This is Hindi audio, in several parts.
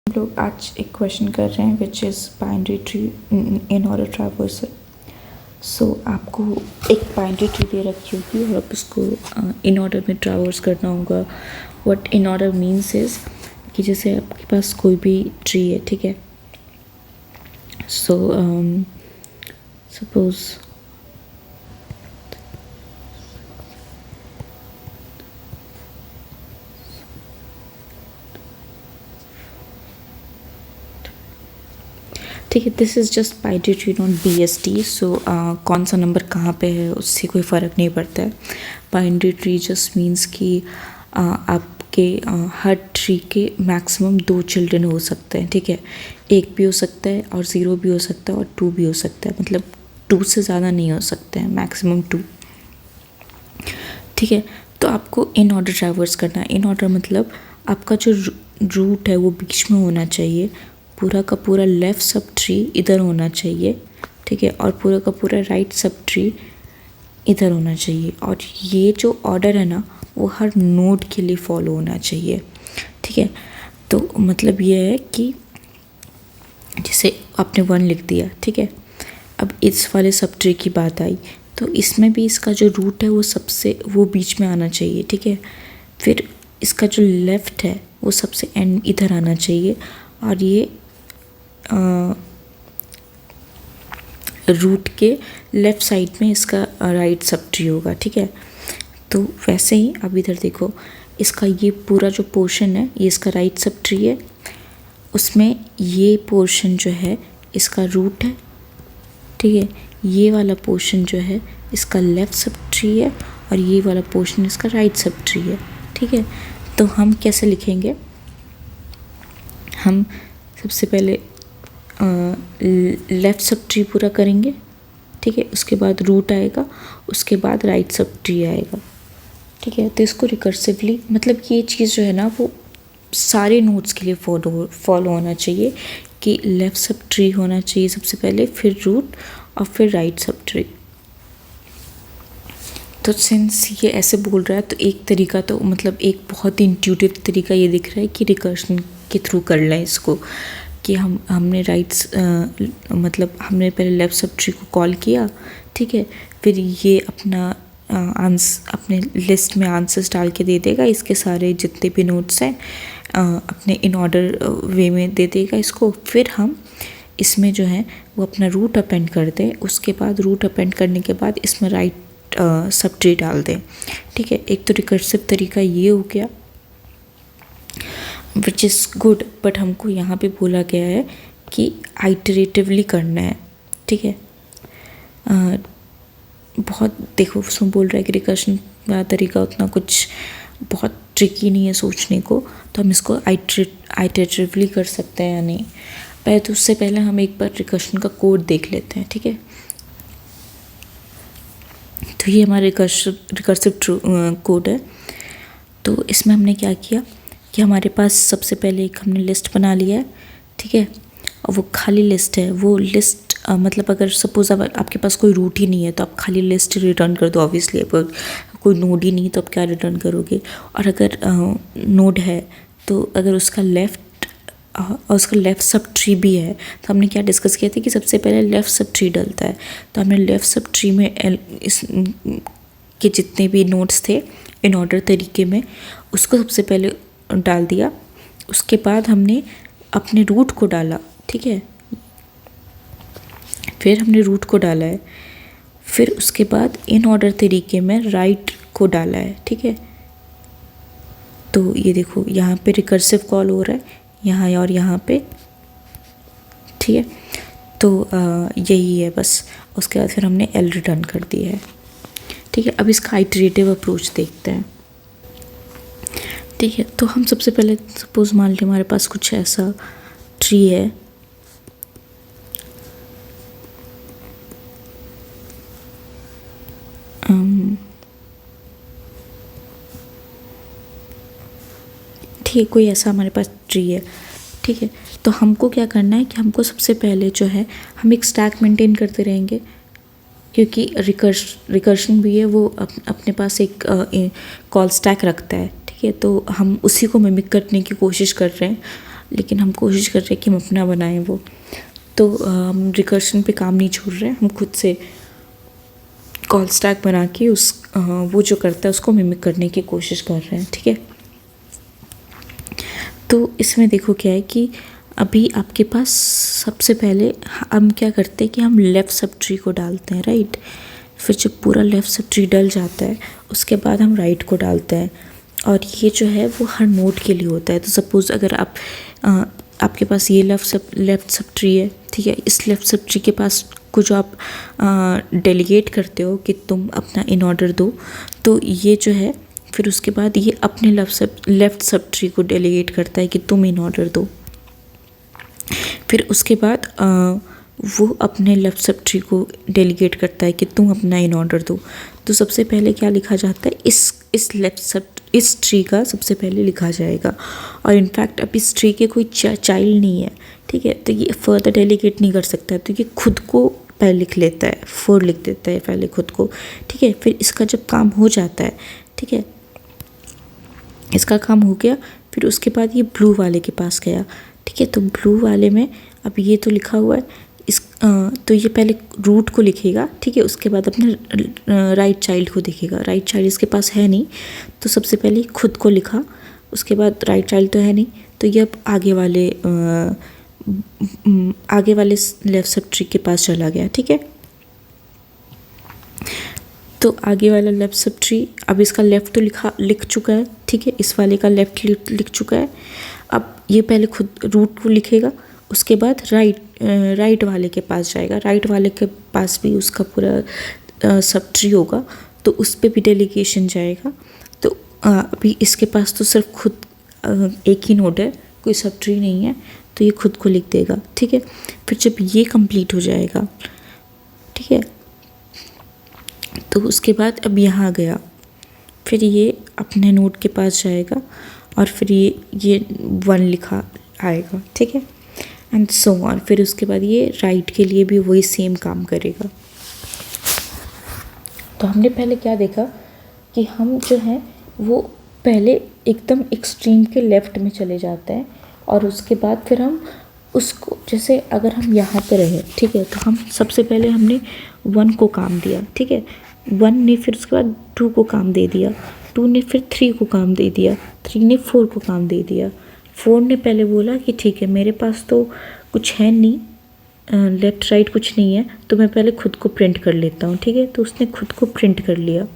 हम लोग आज एक क्वेश्चन कर रहे हैं which is binary tree in order traversal. So आपको एक बाइनरी ट्री दे रखी होगी और आप उसको इन ऑर्डर में ट्रैवर्स करना होगा। What in order means is कि जैसे आपके पास कोई भी ट्री है, ठीक है। सो सपोज ठीक है, this is just binary tree not BST। सो कौन सा नंबर कहाँ पे है उससे कोई फ़र्क नहीं पड़ता है। बाइनरी ट्री जस्ट मीन्स कि आपके हर ट्री के मैक्सिमम 2 चिल्ड्रन हो सकते हैं, ठीक है। 1 भी हो सकता है और 0 भी हो सकता है और 2 भी हो सकता है, मतलब 2 से ज़्यादा नहीं हो सकते हैं, मैक्सिमम 2, ठीक है। तो आपको इन ऑर्डर ट्रैवर्स करना है। इन ऑर्डर मतलब आपका जो रूट है वो बीच में होना चाहिए, पूरा का पूरा लेफ़्ट सब ट्री इधर होना चाहिए, ठीक है, और पूरा का पूरा राइट सब ट्री इधर होना चाहिए। और ये जो ऑर्डर है ना वो हर नोड के लिए फॉलो होना चाहिए, ठीक है। तो मतलब ये है कि जैसे आपने 1 लिख दिया, ठीक है। अब इस वाले सब ट्री की बात आई तो इसमें भी इसका जो रूट है वो बीच में आना चाहिए, ठीक है। फिर इसका जो लेफ़्ट है वो सबसे एंड इधर आना चाहिए और ये रूट के लेफ़्ट साइड में इसका राइट सब ट्री होगा, ठीक है। तो वैसे ही अब इधर देखो, इसका ये पूरा जो पोर्शन है ये इसका राइट सब ट्री है, उसमें ये पोर्शन जो है इसका रूट है, ठीक है। ये वाला पोर्शन जो है इसका लेफ़्ट सब ट्री है और ये वाला पोर्शन इसका राइट सब ट्री है, ठीक है। तो हम कैसे लिखेंगे, हम सबसे पहले लेफ़्ट सब ट्री पूरा करेंगे, ठीक है। उसके बाद रूट आएगा, उसके बाद राइट सब ट्री आएगा, ठीक है। तो इसको रिकर्सिवली, मतलब ये चीज़ जो है ना वो सारे नोड्स के लिए फॉलो होना चाहिए कि लेफ़्ट सब ट्री होना चाहिए सबसे पहले, फिर रूट और फिर राइट सब ट्री। तो सिंस ये ऐसे बोल रहा है तो एक तरीका, तो मतलब एक बहुत ही इंट्यूटिव तरीका ये दिख रहा है कि रिकर्शन के थ्रू कर लें इसको, कि हमने मतलब हमने पहले लेफ़्ट सब ट्री को कॉल किया, ठीक है। फिर ये अपना अपने लिस्ट में आंसर्स डाल के दे देगा, इसके सारे जितने भी नोट्स हैं अपने इन ऑर्डर वे में दे देगा इसको। फिर हम इसमें जो है वो अपना रूट अपेंड कर दें, उसके बाद रूट अपेंड करने के बाद इसमें राइट सब ट्री डाल दें, ठीक है। एक तो रिकर्सिव तरीका ये हो गया विच इज़ गुड, बट हमको यहाँ पे बोला गया है कि आइटरेटिवली करना है, ठीक है। बहुत देखो उसमें बोल रहा है कि रिकर्शन का तरीका उतना कुछ बहुत ट्रिकी नहीं है सोचने को, तो हम इसको आइटरेटिवली कर सकते हैं या नहीं। पहले तो उससे पहले हम एक बार रिकर्शन का कोड देख लेते हैं, ठीक है। तो ये हमारा रिकर्सिव कोड है। तो इसमें हमने क्या किया कि हमारे पास सबसे पहले एक हमने लिस्ट बना लिया है, ठीक है। और वो खाली लिस्ट है, वो लिस्ट मतलब अगर सपोज़ आपके पास कोई रूट ही नहीं है तो आप खाली लिस्ट रिटर्न कर दो, ऑब्वियसली। कोई नोड ही नहीं तो आप क्या रिटर्न करोगे। और अगर नोड है तो अगर उसका लेफ़्ट सब ट्री भी है तो हमने क्या डिस्कस किया था कि सबसे पहले लेफ़्ट सब ट्री डलता है। तो हमने लेफ़्ट सब ट्री में इस के जितने भी नोड्स थे इन ऑर्डर तरीके में उसको सबसे पहले डाल दिया, उसके बाद हमने अपने रूट को डाला, ठीक है। फिर हमने रूट को डाला है, फिर उसके बाद इन ऑर्डर तरीके में राइट को डाला है, ठीक है। तो ये देखो यहाँ पे रिकर्सिव कॉल हो रहा है यहाँ और यहाँ पे, ठीक है। तो यही है बस। उसके बाद फिर हमने L रिटर्न कर दिया है, ठीक है। अब इसका आइटरेटिव अप्रोच देखते हैं, ठीक है। तो हम सबसे पहले सपोज़ मान लें हमारे पास कुछ ऐसा ट्री है, ठीक है, कोई ऐसा हमारे पास ट्री है, ठीक है। तो हमको क्या करना है कि हमको सबसे पहले जो है हम एक स्टैक मेंटेन करते रहेंगे, क्योंकि रिकर्शन भी है वो अपने पास एक कॉल स्टैक रखता है, ठीक है। तो हम उसी को मिमिक करने की कोशिश कर रहे हैं लेकिन हम कोशिश कर रहे हैं कि हम अपना बनाएं वो। तो हम रिकर्शन पे काम नहीं छोड़ रहे हैं, हम खुद से कॉल स्टैक बना के वो जो करता है उसको मिमिक करने की कोशिश कर रहे हैं, ठीक है। तो इसमें देखो क्या है कि अभी आपके पास सबसे पहले हम क्या करते हैं कि हम लेफ़्ट सब ट्री को डालते हैं, राइट। फिर जब पूरा लेफ़्ट सब ट्री डल जाता है उसके बाद हम राइट को डालते हैं, और ये जो है वो हर नोड के लिए होता है। तो सपोज़ अगर आपके पास ये लेफ़्ट सब ट्री है, ठीक है, इस लेफ़्ट सब ट्री के पास को जो आप डेलीगेट करते हो कि तुम अपना इन ऑर्डर दो, तो ये जो है फिर उसके बाद ये अपने लेफ़्ट सब ट्री को डेलीगेट करता है कि तुम इन ऑर्डर दो। फिर उसके बाद वो अपने लेफ़्ट सब ट्री को डेलीगेट करता है कि तुम अपना इन ऑर्डर दो। तो सबसे पहले क्या लिखा जाता है, इस ट्री का सबसे पहले लिखा जाएगा। और इनफैक्ट अब इस ट्री के कोई चाइल्ड नहीं है, ठीक है, तो ये फर्दर डेलीगेट नहीं कर सकता, तो ये खुद को पहले लिख लेता है, 4 लिख देता है पहले खुद को, ठीक है। फिर इसका जब काम हो जाता है, ठीक है, इसका काम हो गया, फिर उसके बाद ये ब्लू वाले के पास गया, ठीक है। तो ब्लू वाले में अब ये तो लिखा हुआ है, तो ये पहले रूट को लिखेगा, ठीक है, उसके बाद अपने राइट चाइल्ड को देखेगा। राइट चाइल्ड इसके पास है नहीं, तो सबसे पहले खुद को लिखा, उसके बाद राइट चाइल्ड तो है नहीं, तो ये अब आगे वाले लेफ़्ट सब ट्री के पास चला गया, ठीक है। तो आगे वाला लेफ़्ट सब ट्री अब इसका लेफ़्ट तो लिख चुका है, ठीक है, इस वाले का लेफ़्ट लिख चुका है। अब ये पहले खुद रूट को लिखेगा, उसके बाद राइट वाले के पास जाएगा। राइट वाले के पास भी उसका पूरा सब ट्री होगा, तो उस पर भी डेलीगेशन जाएगा। तो अभी इसके पास तो सिर्फ खुद एक ही नोड है, कोई सब ट्री नहीं है, तो ये खुद को लिख देगा, ठीक है। फिर जब ये कंप्लीट हो जाएगा, ठीक है, तो उसके बाद अब यहाँ गया, फिर ये अपने नोड के पास जाएगा और फिर ये 1 लिखा आएगा, ठीक है, एंड सो ऑन। फिर उसके बाद ये राइट के लिए भी वही सेम काम करेगा। तो हमने पहले क्या देखा कि हम जो है वो पहले एकदम एक्सट्रीम के लेफ़्ट में चले जाते हैं, और उसके बाद फिर हम उसको, जैसे अगर हम यहाँ पे रहे, ठीक है, तो हम सबसे पहले हमने 1 को काम दिया, ठीक है, 1 ने फिर उसके बाद 2 को काम दे दिया, 2 ने फिर 3 को काम दे दिया, 3 ने 4 को काम दे दिया, 4 ने पहले बोला कि ठीक है मेरे पास तो कुछ है नहीं, लेफ़्ट राइट कुछ नहीं है, तो मैं पहले खुद को प्रिंट कर लेता हूँ, ठीक है। तो उसने खुद को प्रिंट कर लिया।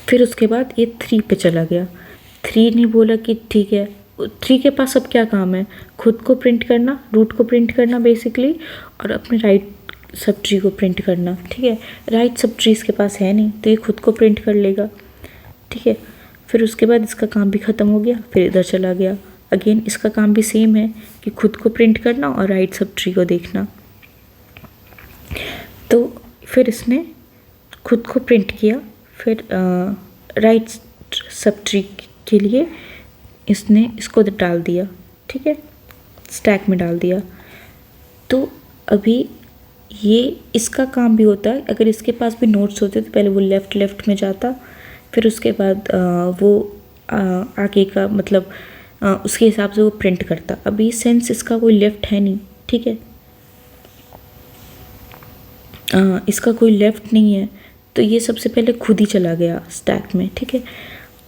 फिर उसके बाद ये 3 पे चला गया। 3 ने बोला कि ठीक है, 3 के पास अब क्या काम है, खुद को प्रिंट करना, रूट को प्रिंट करना बेसिकली, और अपने राइट सब ट्री को प्रिंट करना, ठीक है। राइट सब ट्री इसके पास है नहीं, तो ये खुद को प्रिंट कर लेगा, ठीक है। फिर उसके बाद इसका काम भी ख़त्म हो गया, फिर इधर चला गया। अगेन इसका काम भी सेम है कि खुद को प्रिंट करना और राइट सब ट्री को देखना। तो फिर इसने खुद को प्रिंट किया, फिर राइट सब ट्री के लिए इसने इसको डाल दिया, ठीक है, स्टैक में डाल दिया। तो अभी ये इसका काम भी होता है, अगर इसके पास भी नोट्स होते तो पहले वो लेफ़्ट में जाता, फिर उसके बाद वो आगे का मतलब उसके हिसाब से वो प्रिंट करता। अभी सेंस इसका कोई लेफ़्ट है नहीं, ठीक है, इसका कोई लेफ़्ट नहीं है, तो ये सबसे पहले खुद ही चला गया स्टैक में, ठीक है।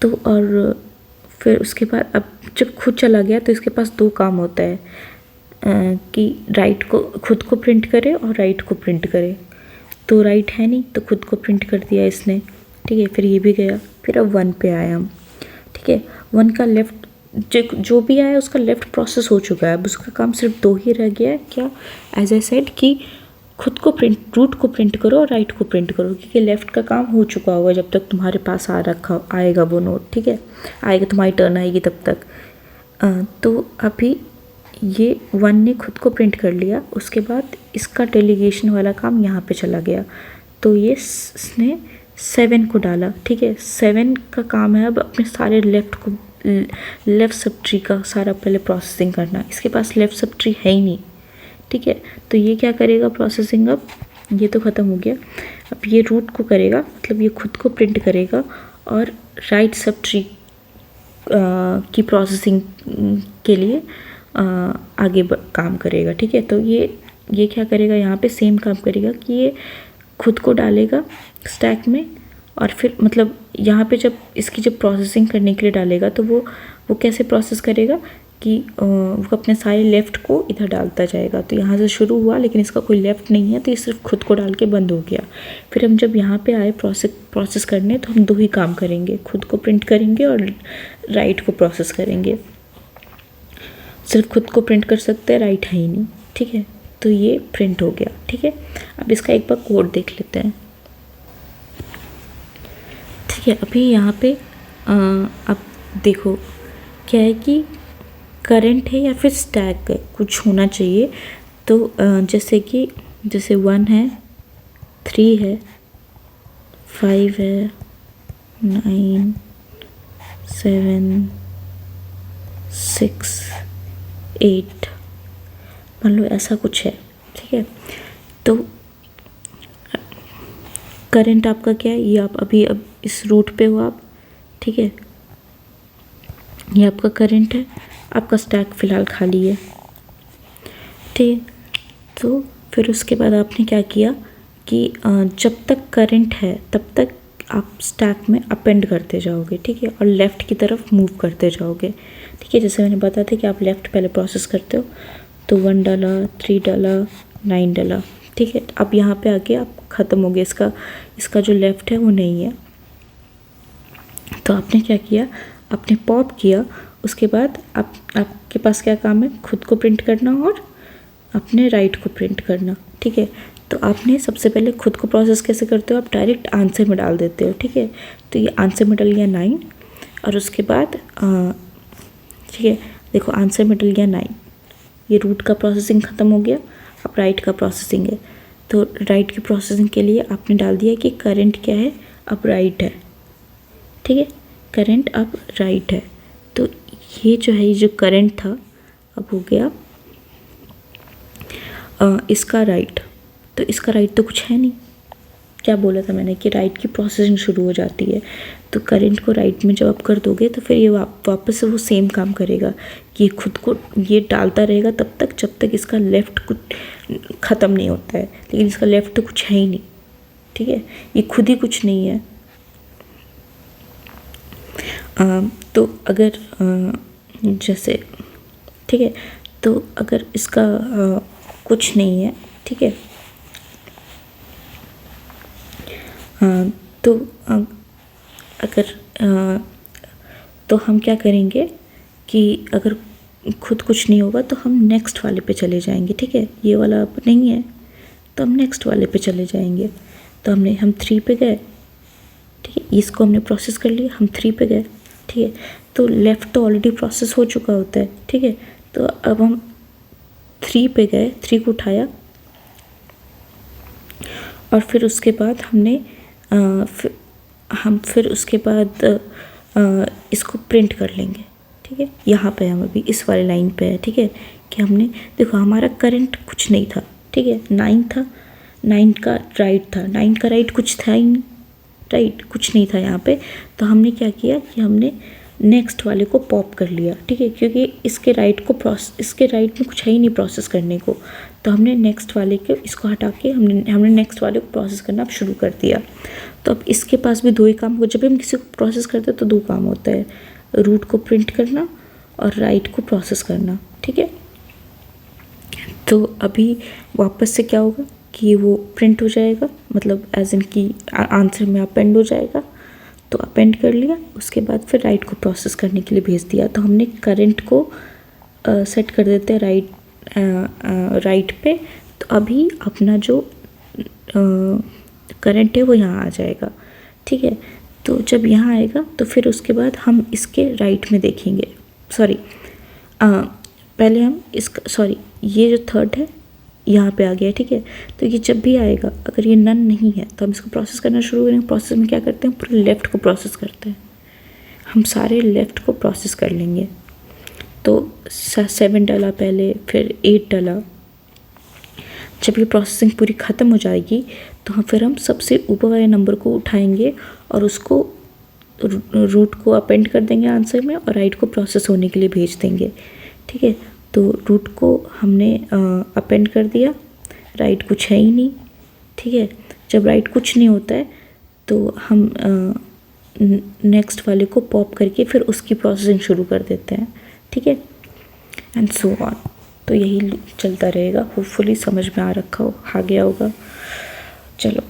तो और फिर उसके बाद अब जब खुद चला गया तो इसके पास 2 काम होता है, कि राइट को खुद को प्रिंट करे और राइट को प्रिंट करे। तो राइट है नहीं, तो खुद को प्रिंट कर दिया इसने, ठीक है। फिर ये भी गया, फिर अब 1 पे आया हम, ठीक है। 1 का लेफ़्ट जो भी आया उसका लेफ़्ट प्रोसेस हो चुका है, अब उसका काम सिर्फ 2 ही रह गया है, क्या, एज आई सेड कि खुद को प्रिंट, रूट को प्रिंट करो और राइट को प्रिंट करो, क्योंकि लेफ़्ट का काम हो चुका होगा जब तक तुम्हारे पास आएगा वो नोट, ठीक है, आएगा, तुम्हारी टर्न आएगी तब तक। तो अभी ये 1 ने खुद को प्रिंट कर लिया, उसके बाद इसका डेलीगेशन वाला काम यहाँ पे चला गया, तो ये इसने 7 को डाला, ठीक है। 7 का काम है अब अपने सारे लेफ़्ट सब ट्री का सारा पहले प्रोसेसिंग करना। इसके पास लेफ़्ट सब ट्री है ही नहीं, ठीक है, तो ये क्या करेगा प्रोसेसिंग, अब ये तो ख़त्म हो गया, अब ये रूट को करेगा, मतलब ये खुद को प्रिंट करेगा और राइट सब ट्री की प्रोसेसिंग के लिए आगे काम करेगा। ठीक है, तो ये क्या करेगा, यहाँ पे सेम काम करेगा कि ये खुद को डालेगा स्टैक में, और फिर मतलब यहाँ पे जब इसकी जब प्रोसेसिंग करने के लिए डालेगा तो वो कैसे प्रोसेस करेगा कि वो अपने सारे लेफ़्ट को इधर डालता जाएगा। तो यहाँ से शुरू हुआ लेकिन इसका कोई लेफ़्ट नहीं है, तो ये सिर्फ खुद को डाल के बंद हो गया। फिर हम जब यहाँ पे आए प्रोसेस करने, तो हम दो ही काम करेंगे, खुद को प्रिंट करेंगे और राइट को प्रोसेस करेंगे। सिर्फ खुद को प्रिंट कर सकते हैं, राइट है ही नहीं। ठीक है, तो ये प्रिंट हो गया। ठीक है, अब इसका एक बार कोड देख लेते हैं। ठीक है, अभी यहाँ पे अब देखो क्या है कि करंट है या फिर स्टैक है, कुछ होना चाहिए। तो जैसे 1 है, 3 है, 5 है, 9, 7, 6, 8, मान लो ऐसा कुछ है। ठीक है, तो करंट आपका क्या है, ये आप अभी अब इस रूट पे हो आप। ठीक है, ये आपका करंट है, आपका स्टैक फ़िलहाल खाली है। ठीक है, तो फिर उसके बाद आपने क्या किया कि जब तक करंट है तब तक आप स्टैक में अपेंड करते जाओगे। ठीक है, और लेफ़्ट की तरफ मूव करते जाओगे। ठीक है, जैसे मैंने बताया था कि आप लेफ़्ट पहले प्रोसेस करते हो, तो 1 डाला, 3 डाला, 9 डाला। ठीक है, अब यहाँ पे आके आप ख़त्म हो गया, इसका जो लेफ़्ट है वो नहीं है। तो आपने क्या किया, आपने पॉप किया, उसके बाद आपके पास क्या काम है, खुद को प्रिंट करना और अपने राइट को प्रिंट करना। ठीक है, तो आपने सबसे पहले खुद को प्रोसेस कैसे करते हो, आप डायरेक्ट आंसर में डाल देते हो। ठीक है, तो ये आंसर में डल गया 9, और उसके बाद ठीक है, देखो आंसर में डल गया 9, ये रूट का प्रोसेसिंग ख़त्म हो गया। अब राइट का प्रोसेसिंग है, तो राइट की प्रोसेसिंग के लिए आपने डाल दिया कि करंट क्या है, अब राइट है। ठीक है, करंट अब राइट है, तो ये जो है, ये जो करंट था अब हो गया इसका राइट। तो इसका राइट तो कुछ है नहीं, क्या बोला था मैंने कि राइट की प्रोसेसिंग शुरू हो जाती है। तो करंट को राइट में जब आप कर दोगे तो फिर ये वापस से वो सेम काम करेगा कि खुद को ये डालता रहेगा तब तक जब तक इसका लेफ़्ट कुछ ख़त्म नहीं होता है। लेकिन इसका लेफ़्ट तो कुछ है ही नहीं। ठीक है, ये खुद ही कुछ नहीं है। तो अगर जैसे ठीक है, तो अगर इसका कुछ नहीं है, ठीक है, तो अगर तो हम क्या करेंगे कि अगर खुद कुछ नहीं होगा तो हम नेक्स्ट वाले पे चले जाएंगे। ठीक है, ये वाला अब नहीं है तो हम नेक्स्ट वाले पे चले जाएंगे। तो हम 3 पे गए। ठीक है, इसको हमने प्रोसेस कर लिया, हम 3 पे गए। ठीक है, तो लेफ़्ट तो ऑलरेडी प्रोसेस हो चुका होता है। ठीक है, तो अब हम 3 पे गए, 3 को उठाया, और फिर उसके बाद हम फिर उसके बाद इसको प्रिंट कर लेंगे। ठीक है, यहाँ पे हम अभी इस वाले लाइन पे है। ठीक है, कि हमने देखो हमारा करंट कुछ नहीं था। ठीक है, 9 था, 9 का राइट था, 9 का राइट कुछ था ही नहीं, राइट कुछ नहीं था यहाँ पे। तो हमने क्या किया कि हमने नेक्स्ट वाले को पॉप कर लिया। ठीक है, क्योंकि इसके राइट में कुछ है ही नहीं प्रोसेस करने को। तो हमने नेक्स्ट वाले के इसको हटा के हमने नेक्स्ट वाले को प्रोसेस करना अब शुरू कर दिया। तो अब इसके पास भी 2 ही काम हो। जब भी हम किसी को प्रोसेस करते हैं तो 2 काम होता है, रूट को प्रिंट करना और राइट को प्रोसेस करना। ठीक है, तो अभी वापस से क्या होगा कि वो प्रिंट हो जाएगा, मतलब एज इन की आंसर में अपेंड हो जाएगा। तो अपेंड कर लिया, उसके बाद फिर राइट को प्रोसेस करने के लिए भेज दिया। तो हमने करंट को सेट कर देते हैं राइट पे। तो अभी अपना जो करंट है वो यहाँ आ जाएगा। ठीक है, तो जब यहाँ आएगा तो फिर उसके बाद हम इसके राइट में देखेंगे। पहले हम ये जो थर्ड है यहाँ पे आ गया। ठीक है, तो ये जब भी आएगा, अगर ये नन नहीं है तो हम इसको प्रोसेस करना शुरू करेंगे। प्रोसेस में क्या करते हैं, पूरे लेफ़्ट को प्रोसेस करते हैं। हम सारे लेफ़्ट को प्रोसेस कर लेंगे। तो 7 डाला पहले, फिर 8 डाला। जब ये प्रोसेसिंग पूरी ख़त्म हो जाएगी तो फिर हम सबसे ऊपर वाले नंबर को उठाएंगे और उसको रूट को अपेंड कर देंगे आंसर में और राइट को प्रोसेस होने के लिए भेज देंगे। ठीक है, तो रूट को हमने अपेंड कर दिया, राइट कुछ है ही नहीं। ठीक है, जब राइट कुछ नहीं होता है तो हम नेक्स्ट वाले को पॉप करके फिर उसकी प्रोसेसिंग शुरू कर देते हैं। ठीक है, एंड सो ऑन। तो यही चलता रहेगा। होपफुली समझ में आ रखा हो, आ गया होगा। चलो